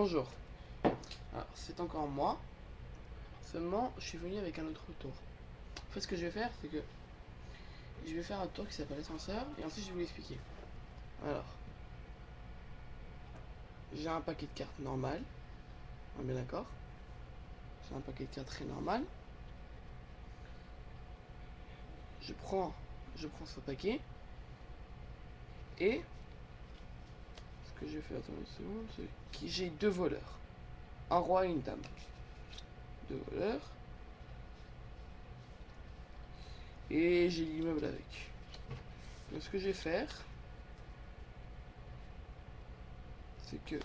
Bonjour. Alors, c'est encore moi. Seulement, je suis venu avec un autre tour. En fait, ce que je vais faire, c'est que je vais faire un tour qui s'appelle ascenseur et ensuite je vais vous l'expliquer. Alors, j'ai un paquet de cartes normal. On est bien d'accord. J'ai un paquet de cartes très normal. Je prends ce paquet et ce que je vais faire, attendez une seconde, c'est que j'ai deux voleurs. Un roi et une dame. Deux voleurs. Et j'ai l'immeuble avec. Donc ce que je vais faire, c'est que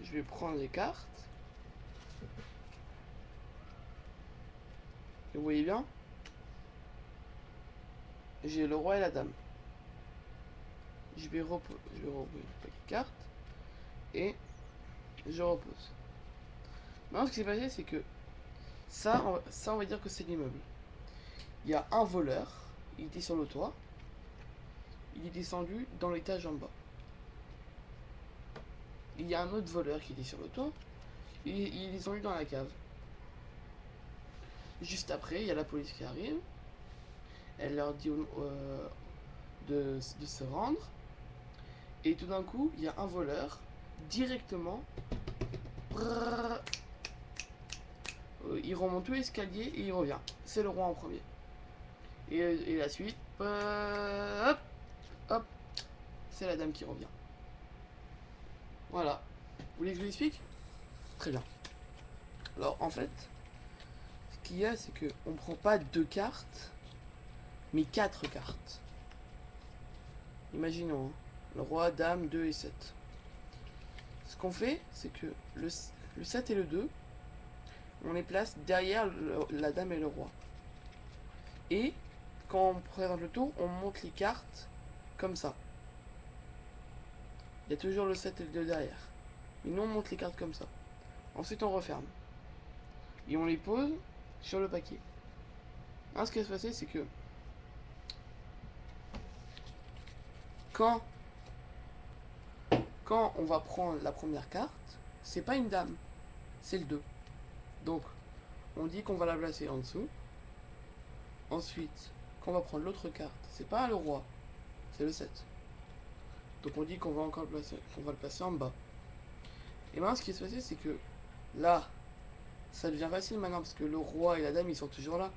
je vais prendre les cartes. Et vous voyez bien, j'ai le roi et la dame. Je vais reposer le paquet de cartes et je repose. Maintenant, ce qui s'est passé, c'est que ça, on va dire que c'est l'immeuble. Il y a un voleur, il était sur le toit, il est descendu dans l'étage en bas. Il y a un autre voleur qui était sur le toit, et il est descendu dans la cave. Juste après, il y a la police qui arrive, elle leur dit de se rendre, et tout d'un coup, il y a un voleur directement. Il remonte tout l'escalier et il revient. C'est le roi en premier. Et la suite, hop, hop, c'est la dame qui revient. Voilà. Vous voulez que je vous l'explique? Très bien. Alors en fait, ce qu'il y a, c'est qu'on ne prend pas deux cartes, mais quatre cartes. Imaginons, hein, le roi, dame, 2 et 7. Ce qu'on fait, c'est que le 7 et le 2, on les place derrière la dame et le roi. Et quand on présente le tour, on monte les cartes comme ça. Il y a toujours le 7 et le 2 derrière. Et nous on monte les cartes comme ça. Ensuite on referme. Et on les pose sur le paquet. Alors, ce qui va se passer, c'est que quand on va prendre la première carte, c'est pas une dame, c'est le 2. Donc on dit qu'on va la placer en dessous. Ensuite, quand on va prendre l'autre carte, c'est pas le roi, c'est le 7. Donc on dit qu'on va encore le placer en bas. Et maintenant ce qui va se passer, c'est que là, ça devient facile maintenant parce que le roi et la dame ils sont toujours là.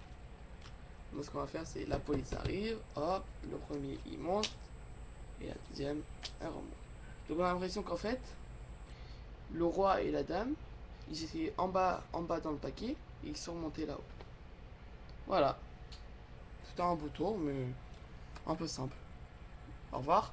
Donc ce qu'on va faire, c'est la police arrive, hop, le premier il monte et la deuxième elle remonte. Donc on a l'impression qu'en fait, le roi et la dame, ils étaient en bas dans le paquet et ils sont remontés là-haut. Voilà. C'était un beau tour, mais un peu simple. Au revoir.